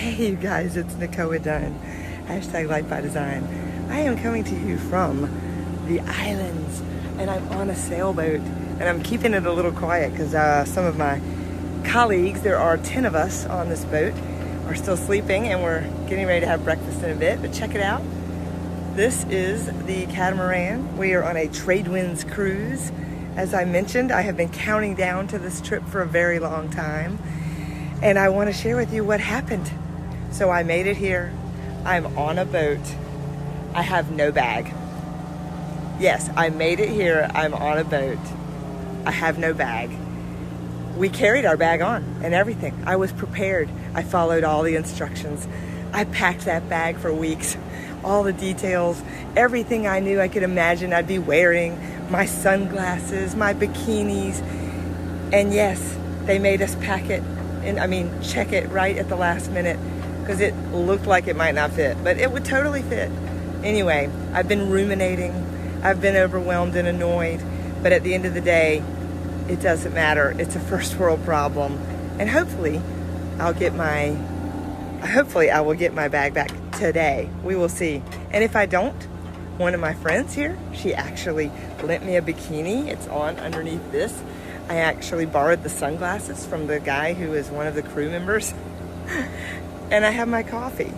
Hey you guys, it's Nakoa Dunn, hashtag Life by Design. I am coming to you from the islands and I'm on a sailboat and I'm keeping it a little quiet because some of my colleagues, there are 10 of us on this boat, are still sleeping and we're getting ready to have breakfast in a bit, but check it out. This is the catamaran. We are on a trade winds cruise. As I mentioned, I have been counting down to this trip for a very long time and I want to share with you what happened. So I made it here. I'm on a boat. I have no bag. Yes, I made it here. I'm on a boat. I have no bag. We carried our bag on and everything. I was prepared. I followed all the instructions. I packed that bag for weeks. All the details, everything I knew I could imagine I'd be wearing, my sunglasses, my bikinis. And yes, they made us pack it and check it right at the last minute because it looked like it might not fit, but it would totally fit. Anyway, I've been ruminating. I've been overwhelmed and annoyed, but at the end of the day, it doesn't matter. It's a first world problem. And hopefully I will get my bag back today. We will see. And if I don't, one of my friends here, she actually lent me a bikini. It's on underneath this. I actually borrowed the sunglasses from the guy who is one of the crew members. And I have my coffee.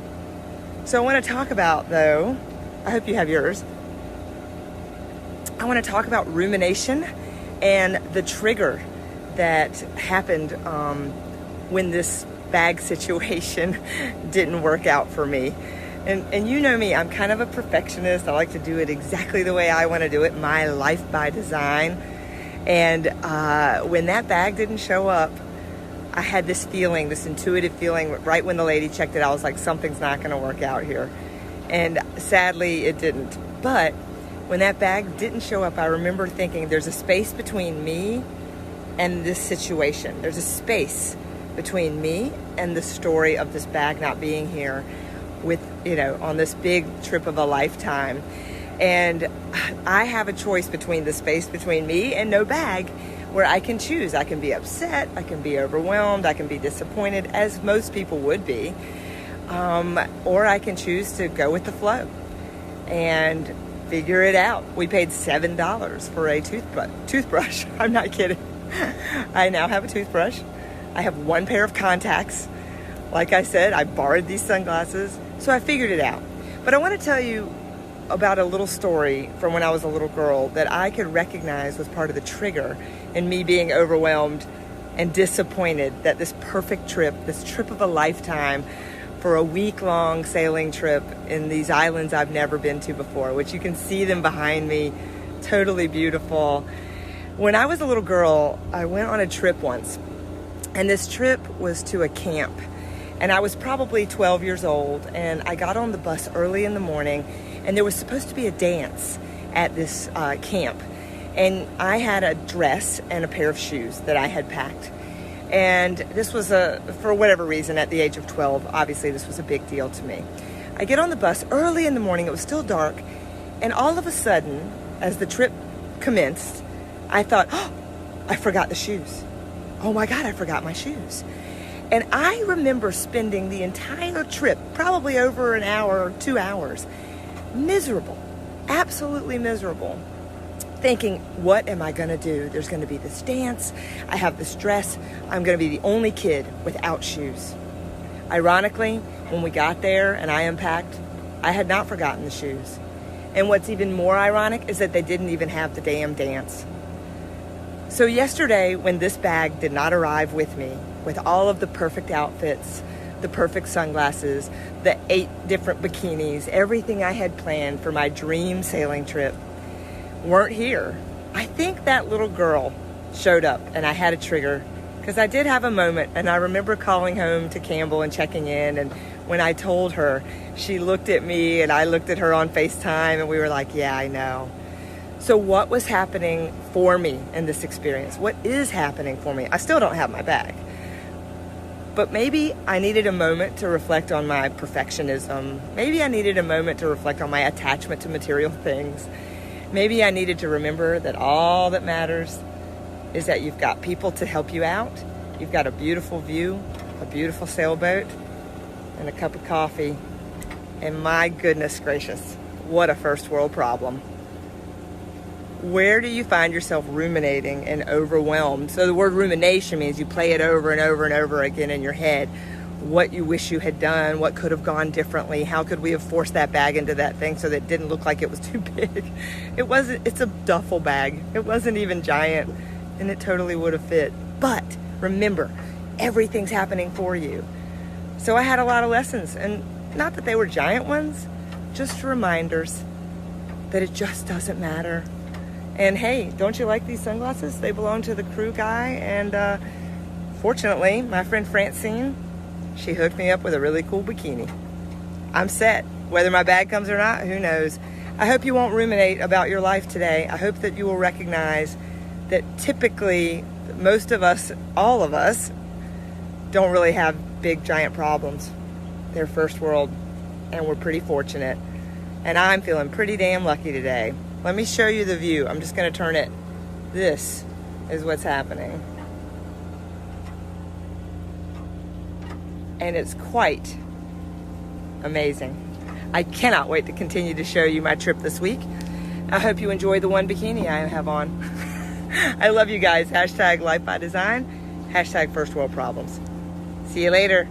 So I want to talk about, though, I hope you have yours. I want to talk about rumination and the trigger that happened when this bag situation didn't work out for me. And you know me, I'm kind of a perfectionist. I like to do it exactly the way I want to do it, my life by design. And when that bag didn't show up, I had this feeling, this intuitive feeling, right when the lady checked it, I was like, something's not going to work out here. And sadly, it didn't. But when that bag didn't show up, I remember thinking there's a space between me and this situation. There's a space between me and the story of this bag not being here with, on this big trip of a lifetime. And I have a choice between the space between me and no bag where I can choose. I can be upset, I can be overwhelmed, I can be disappointed, as most people would be. Or I can choose to go with the flow and figure it out. We paid $7 for a toothbrush. I'm not kidding. I now have a toothbrush. I have one pair of contacts. Like I said, I borrowed these sunglasses. So I figured it out. But I want to tell you about a little story from when I was a little girl that I could recognize was part of the trigger in me being overwhelmed and disappointed that this perfect trip, this trip of a lifetime for a week-long sailing trip in these islands I've never been to before, which you can see them behind me, totally beautiful. When I was a little girl, I went on a trip once, and this trip was to a camp. And I was probably 12 years old, and I got on the bus early in the morning, and there was supposed to be a dance at this camp. And I had a dress and a pair of shoes that I had packed. And this was for whatever reason, at the age of 12, obviously this was a big deal to me. I get on the bus early in the morning, it was still dark, and all of a sudden, as the trip commenced, I thought, oh, I forgot the shoes. Oh my God, I forgot my shoes. And I remember spending the entire trip, probably over an hour or 2 hours, miserable, absolutely miserable, thinking, what am I going to do? There's going to be this dance. I have this dress. I'm going to be the only kid without shoes. Ironically, when we got there and I unpacked, I had not forgotten the shoes. And what's even more ironic is that they didn't even have the damn dance. So yesterday, when this bag did not arrive with me, with all of the perfect outfits, the perfect sunglasses, the 8 different bikinis, everything I had planned for my dream sailing trip weren't here. I think that little girl showed up and I had a trigger because I did have a moment, and I remember calling home to Campbell and checking in, and when I told her, she looked at me and I looked at her on FaceTime and we were like, yeah, I know. So what was happening for me in this experience? What is happening for me? I still don't have my bag. But maybe I needed a moment to reflect on my perfectionism. Maybe I needed a moment to reflect on my attachment to material things. Maybe I needed to remember that all that matters is that you've got people to help you out. You've got a beautiful view, a beautiful sailboat, and a cup of coffee. And my goodness gracious, what a first world problem. Where do you find yourself ruminating and overwhelmed? So the word rumination means you play it over and over and over again in your head. What you wish you had done, what could have gone differently, how could we have forced that bag into that thing so that it didn't look like it was too big. It's a duffel bag. It wasn't even giant, and it totally would have fit. But remember, everything's happening for you. So I had a lot of lessons, and not that they were giant ones, just reminders that it just doesn't matter. And hey, don't you like these sunglasses? They belong to the crew guy, and fortunately, my friend Francine, she hooked me up with a really cool bikini. I'm set. Whether my bag comes or not, who knows? I hope you won't ruminate about your life today. I hope that you will recognize that typically most of us, all of us, don't really have big giant problems. They're first world, and we're pretty fortunate. And I'm feeling pretty damn lucky today. Let me show you the view. I'm just gonna turn it. This is what's happening. And it's quite amazing. I cannot wait to continue to show you my trip this week. I hope you enjoy the one bikini I have on. I love you guys. Hashtag Life by Design. Hashtag First World Problems. See you later.